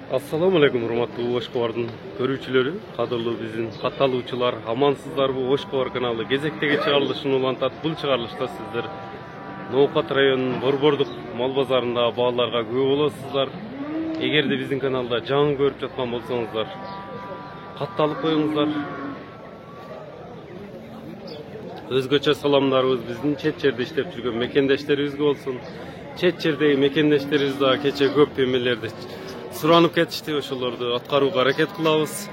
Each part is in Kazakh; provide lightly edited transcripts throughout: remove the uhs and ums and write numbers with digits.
Assalamu alaikum hurmatly Oşkovar'dın görүүчүлөрү, кадырлуу биздин катталуучулар, амансыздарбы? Oşkovar каналы кезектеги чыгарылышын улантат. Бул чыгарылышта сиздер Ноокат районунун Борбордук мал базарындагы бааларга күбө болосуздар. Эгерде биздин каналда жаңы көрүп жаткан болсоңуздар, катталып коюңуздар. Өзгөчө саламдарыбыз биздин чет жерде иштеп жүргөн мекендештерибизге болсун. Чет жердеги мекендештерибиз дагы кече көп эмелерди суранып кетишти, ошолорду аткарууга аракет кылабыз.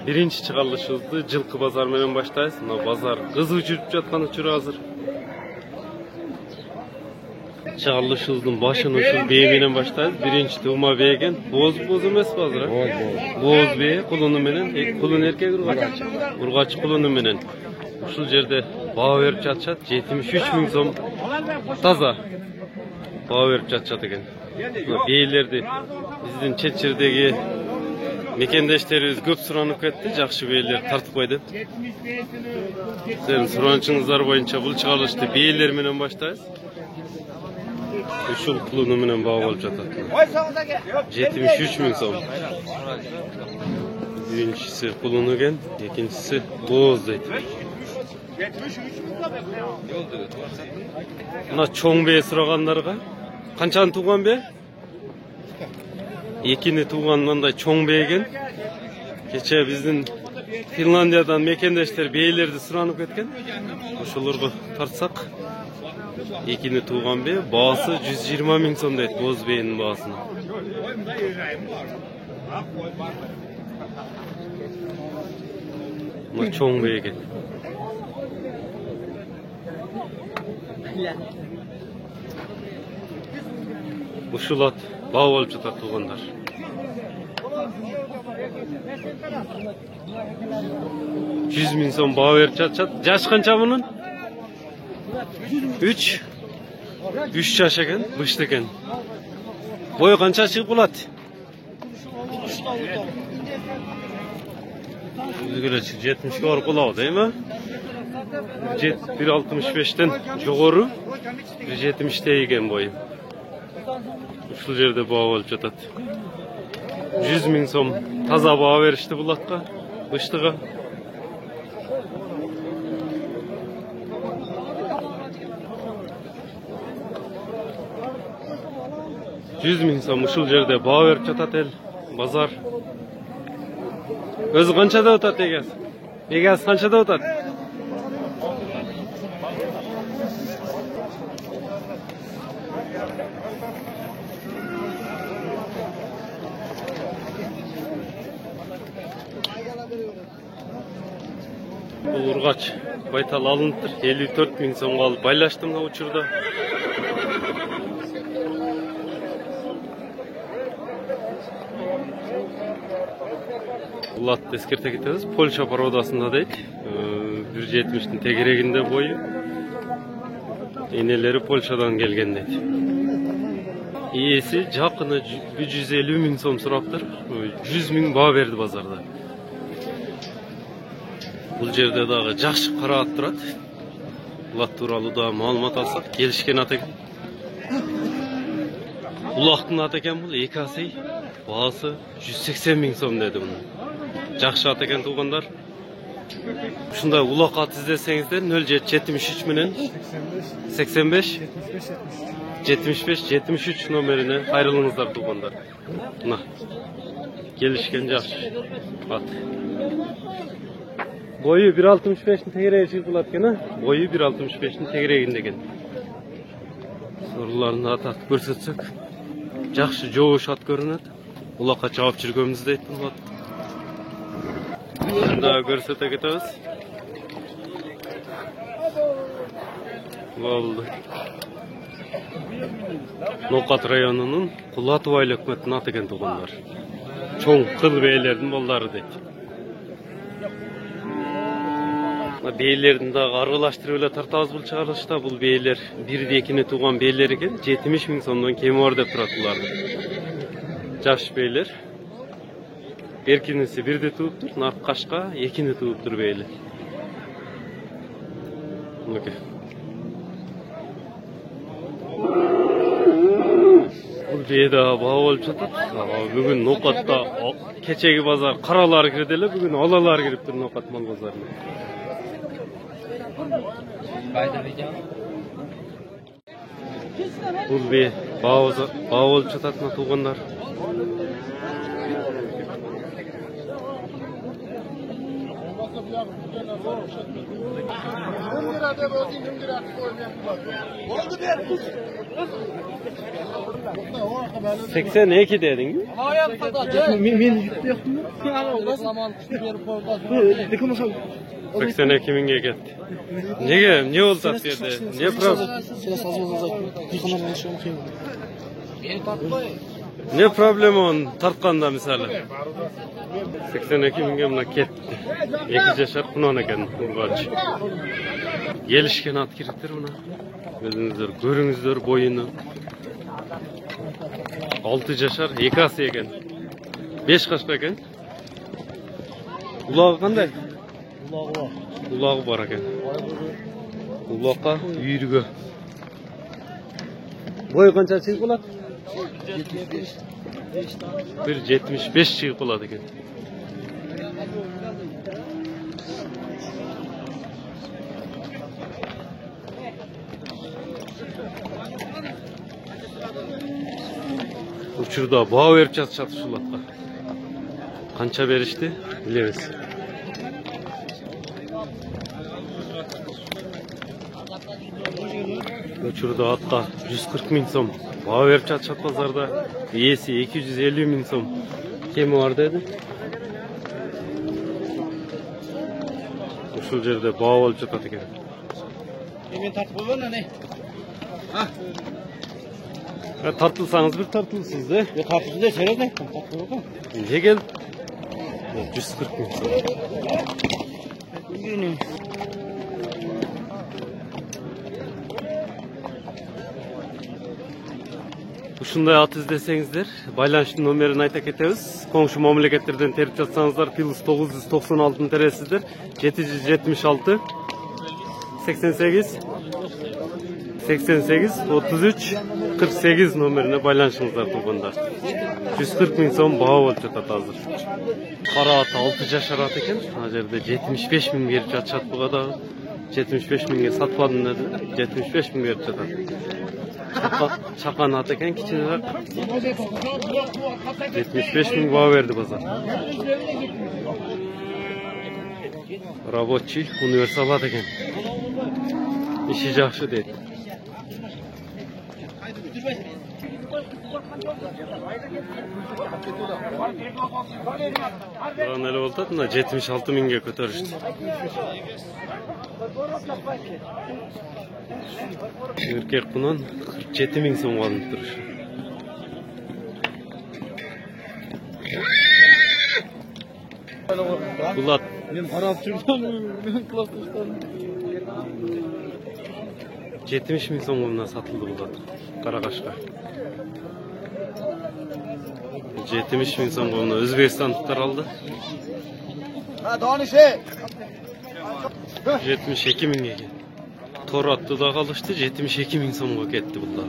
Биринчи чыгарылышыбызды жылкы базар менен баштайбыз. Мына базар кызуу жүрүп жаткан учуру азыр. Чыгарылышыбыздын башын ушул бээ менен баштайбыз. Биринчи туума бээ экен. Боз эмеспи азыр? Боз бээ кулуну менен, кулун эркек ургач кулуну менен. Ушул жерде баа берип жатышат. 73 миң сом таза баа берип жатышат экен. Бейлерди биздин чет жердеги мекендештерибиз көп суранып кетти. Жакшы бейлер тартып койду. Сиздердин суранычыңыздар боюнча бул чыгарылышты бейлер менен баштайбыз. Ушул кулуну менен баа болуп жатат. 73 миң сом. Биринчиси кулуну экен, экинчиси боз дейт. Мына чоң бээ сурагандарга канчаны тууган бе? Экини тууган мындай чоң бээ экен. Кече биздин Финляндиядан мекендештер бейлерди суранып кеткен. Ошолорго тартсак, экини тууган бээ баасы 120 миң сом дейт, боз бээнин баасын. Мына чоң бээ экен. Ушул ат баа болуп жатат туугандар. 100 миң сом баа берип жатышат. Жаш канча мунун? 3 жаш экен, бышты экен. Бою канча чыгып калат? Өзгөлө 70 барып калабы, дейби? 1.65'ten жогору 1.70'te eкен бою. Ушул жерде баа болуп жатат. 100 миң сом таза баа беришти бул атка, быштыга. Жүз миң сом ушул жерде баа берип жатат эл, базар. Өзү канчада атат эгес? Эгес канчада атат? Бул ургач байтал алыныптыр. 54 миң сомго алып байлаштым да учурда. Бул атты эскерте кетебиз. Польша породасында дейт. 1.70'tin тегерегинде бою. Энелери Польшадан келген дейт. Ээси жакыны 150 миң сом сураптыр. 100 миң баа берди базарда. Бул жерде дагы жакшы кара ат турат. Бул ат тууралуу да маалымат алсак, келишкен ат экен. Улактын аты экен бул, эки асый. Баасы 180 миң сом деди муну. Жакшы ат экен туугандар. Ушундай улак ат издесеңиздер 0773 менен 85 75 73 номерине кайрылыңыздар туугандар. Мына келишкен жакшы ат. Boyu 1.65'in tegereği çıkılat gene. Boyu 1.65'in tegereğinde eкен. Sorularını atat görsetsek. Жақсы жоош ат көрүнөт. Улакка чабып жүргөнүбүздү айттым болот. Мында көрсөтө кетебиз. Болду. Ноокат районунун Кулатов айыл өкмөтүнүн аты экен туугандар. Чоң кыл бээлердин балдары дейт. Бейлердин дагы аргылаштырып эле тартабыз бул чыгарылышта. Бул бейлер 1-2 тууган бейлер экен. 70 миң сомдон кеми бар деп турат буларды. Жаш бейлер. Беркиниси 1-де тууптур, наркашка 2-ни тууптур бейлер. beda baha bolup жатат. Bugün Nokat'ta keçegi bazar karalar kirdi ele, bugün alalar kiriptir Nokat mal bazarına. Bul be baha bolup жатат mı tuğanlar? Seksen iki dedin mi? Ben 82 minge gitti. Ne oldu da dedi? Ne problem? Ne problem on tartkanda misali? 82 minge mına ketdi. 2 yaşar kunan eken urgaç. Gelişken at kiriptir buna. Özünüzдөр, görüңүздөр boyunu. 6 yaşar, 2 ası eken. 5 kaçka eken. Ulağı kanday? Ulağı var eken. Ulağa yürügü. Boyu kança çıkıp oladı? 1.75 çıkıp oladı eken. Uçurda bağ verip çatışatı şulatla. Kança verişti biliriz. Uçurda hatta 140 min som. Bağ verip çatışat pazarda iyisi 250 min som. Kemi var dedi. Uşul jerde bağ olup çatati eken. Hemen tartıp koyuyorsun ne? Ha? Tartılsanız bir tartılsınız de. Ya tartılsın de söyle de. Ne gel? 140 min som. Ушундай ат издесеңиздер, байланыштын номерин айта кетебиз. Коңшу мамлекеттерден терип жатсаңыздар, + 996 тересиздер. 776 88 88 33 48 номерине байланышыңыздар туугандар. 140 min som баа болуп жатат азыр. Кара ат 6 жашар ат экен. Ал жерде 75 min берип жатышат буга дагы. 75 minге сатпадым деди. 75 min берип жатат. Çakan at eken kiçinerak 75 min bağ verdi bazar. Rabotçi universal at eken. İşi жақшы deydi. Buran ele oldu da 76 minge kötörüştü. Erkek bunun 47 min som alınıp duruş. Bulat. Ben harap çıktım. Ben klasmıştan. 70 min somuna satıldı Bulat. Karakaşka. 70 min somuna Özbekistanlıklar aldı. Ha danışe. 72 min geldi. Tor attı da kalıştı. 72 min somuna gitti Bulat.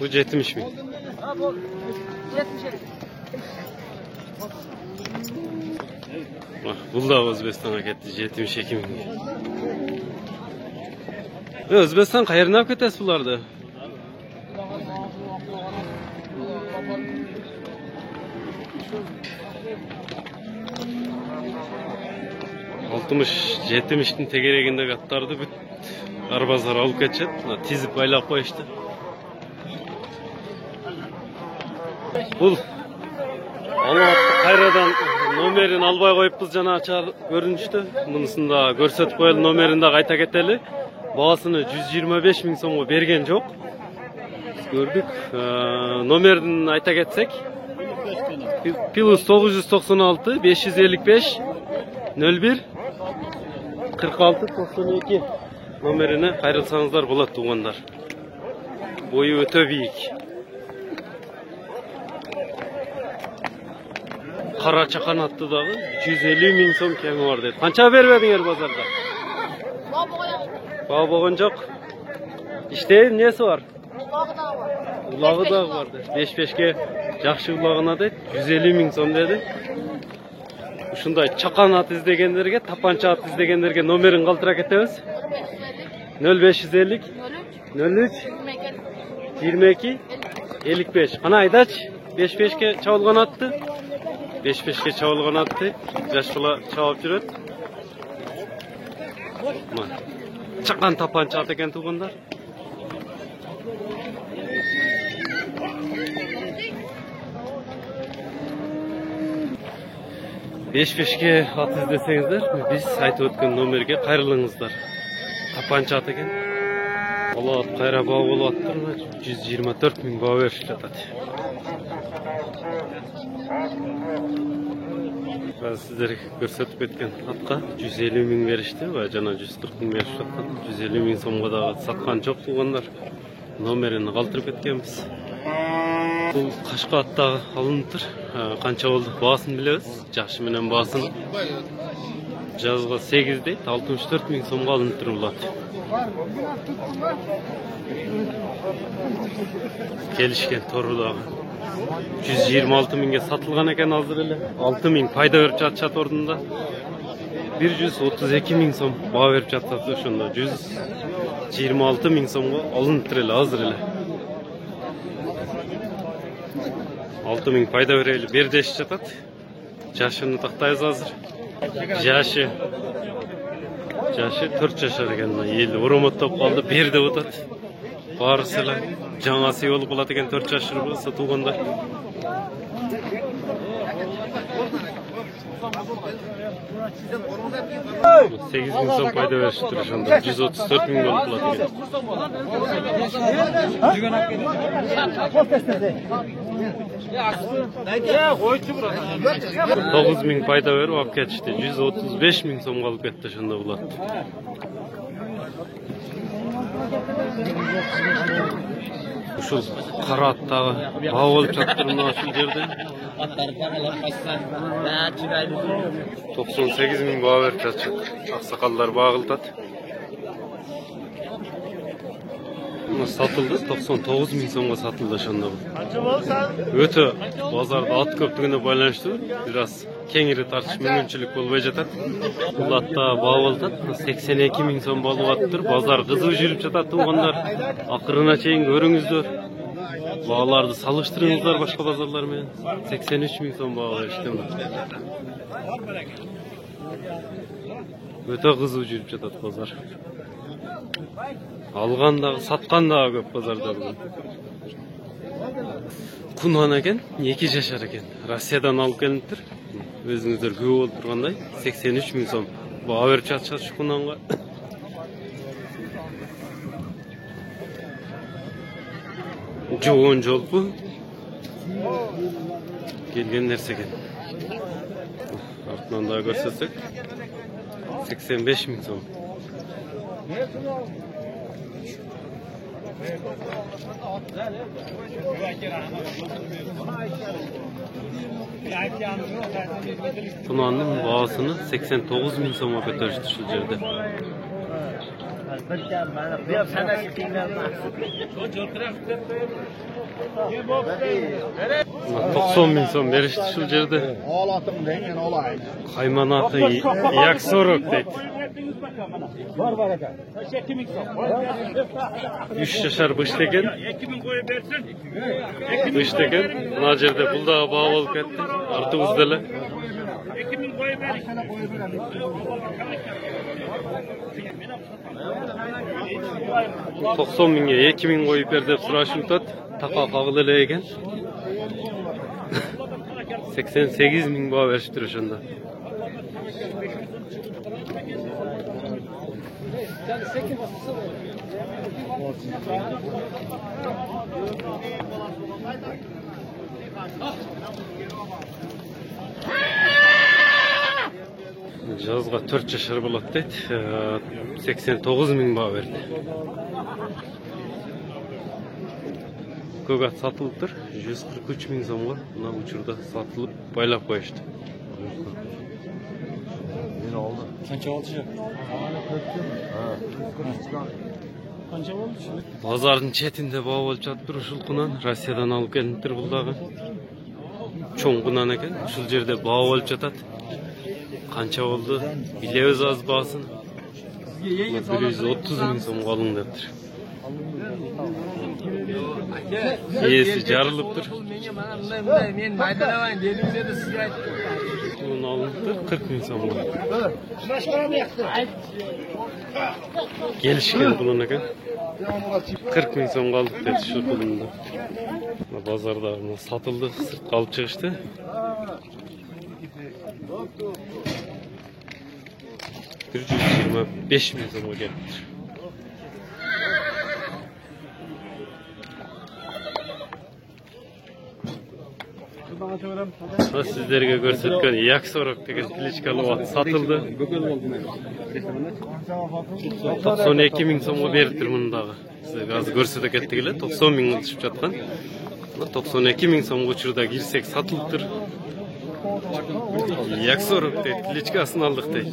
Bu 70 min. Bulat Özbekistan'a gitti. 72 min. Özbekistan qayerine hep ketesi bulardı? Altmış, 70'tin tegereginde katlardı. Arbazlar alıp geçecek. Tizip baylap koyuştu. Bul. Onu kayradan nomerin albay koyup biz jana açar görünüştü. Bunusunu da görsetip koyalım, nomerini de kayta keteli. Bağısını 125 min somga bergen жоқ. Gördük. Nomerini ayta ketsek. +996 555 01 46 92 nomerine kayrilsanızlar болады туғандар. Boyu öte büyük. Kara çakan attı dağı 250 min som kemi var dedi. Kança vermedin bazarda? Bağ boğan жоқ. İşte nesi var? Ulağı da vardı. 5-5'ke жақсы ulağına da 150 ming so'm dedi. Ушундай чакан ат издегендерге, тапанча ат издегендерге номерин калтыра кетебиз. 0550 03 22 55. Ana aydaç 5-5'ke çabılgan attı. 5-5'ke çabılgan attı. Yaşıla çabıp жүрөт. Чакан тапанча ат экен туугандар. Beş-beşke at izlesеңиздер, биз айтып өткөн номерге кайрылыңыздар. Тапанча ат экен. Ала ат кайра баа болуп аттыр, 124 миң баа беришип жатат. Сиздерге көрсөтүп кеткен атка 150 миң беришти, жана 140 миң беришип жаткан. 150 миң сомго да саткан жок туугандар. Номерин калтырып кеткенбиз. Бұл қашқа аттағы алыныптыр. Қанша болды баасын білеміз. Жақшы менен баасын. Жазға 8 дейт, 64 миң сомға алыныптыр бұл ат. Келишкен торудағы. 126 миңге сатылған екен азыр эле. 6 миң пайда беріп жатышат ордында. 132 миң сом баа беріп жатат ошондо. 126 миң сомго алыныптыр эле азыр эле. 6 ming payda vereyli. Bir deş çatat. Yaşını taktayız hazır. Yaşı 4 yaşar eken. Yeli urumottop kaldı. Bir de otat. Barısıyla жаңасы olup olat eken 4 yaşır bolsa tuğanlar. Sekiz bin son payda veriştir şu anda. 134 bin olup olat eken. 9 ming payda verip alып ketişti. 135 ming so'mga olib ketdi shunda ular. Ушул кара аттагы баа болуп жатыр мына ушул жерде. 98 ming баа берип жатышат. Аксакалдар багылтат. Satıldı. 99 ming so'mga satıldı şunda bu. Öte bozarda at köptüğüne байланыштуу biraz kengiri tartış mümkünçülük bolbay жатат. Бул атта баа болуп 82 ming so'm болуп атыптыр. Базар кызык жүрүп жатат туугандар. Акырына чейин көрүңүздөр. Бааларды салыштырыңыздар башка базарлар менен. 83 ming so'm баа беришти. Öte кызык жүрүп жатат базар. Алгандагы, саткандагы көп базарда бүгүн. Кунан экен, 2 жашар экен. Россиядан алып келиптир. Өзүңүздөр күбө болуп тургандай, 83 ming so'm. Баа берип жатышат şu кунанга. Жоон жолпу. Келген нерсе экен. Артынан да көрсөтсөк, 85 ming so'm. Tunanın bağısını 89 ming so'mga ko'tarishdi shu yerda. 90 ming so'm berishdi shu yerda. Qaymanatı yak 40 deydi. 3 yaşar bışteken. Bışteken. Buna yerde buldağı bağ olup etti. Artık uzdele. 90 mingge 2 ming koyup ber dep surashıptat. Taka kagıl ele eken. 88 ming bağ berişiptir oşonda. Жазга 4 жашар болот дейт. 89 ming баа берди. Көк ат сатылыптыр. 143 ming сомго мына учурда сатылып байлап коюшту. Kancha oldu? Qancha bo'ldi shuni? Bozorning chetinde bağ olup жатыр ушул кунан. Россиядан алып келиптир бул дагы. Чоң кунан экен. Ушул жерде bağ olup жатат. Канча болду? Билебиз аз баасын. 130 миң сомго алыңдыптыр. Esi jarılıptır. Men maydalamayın dedim dedi sizga aytdim. Bunu alındı 40 ming so'mga. Gelişken bunun ekan. 40 ming so'mga aldık dedi şu pulunda. Bozorda satıldı, sirtqa olib chiqishdi. Bir 125 ming so'mga kelibdi. Sizlerge görsetken yak sorak degen klitschkalı satıldı. 92 ming so'mga beriptir bunu dagı. Sizlerge az görsetek ettik ele 90 ming düşüp жаткан. 92 ming so'mga uchurda girsek satılıptır. Yak sorak deydi, klitschkasını aldık deydi.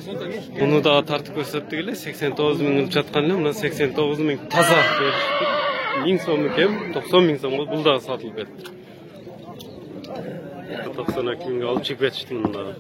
Bunu daha tartıp görsettik ele 89 ming жаткан ele, mına 89 ming taza beriptir. 1000 so'mga kem 90 ming so'mga bul dagı satılıp ketdi. 92 mingga alıp çıkıp etiştim bunları.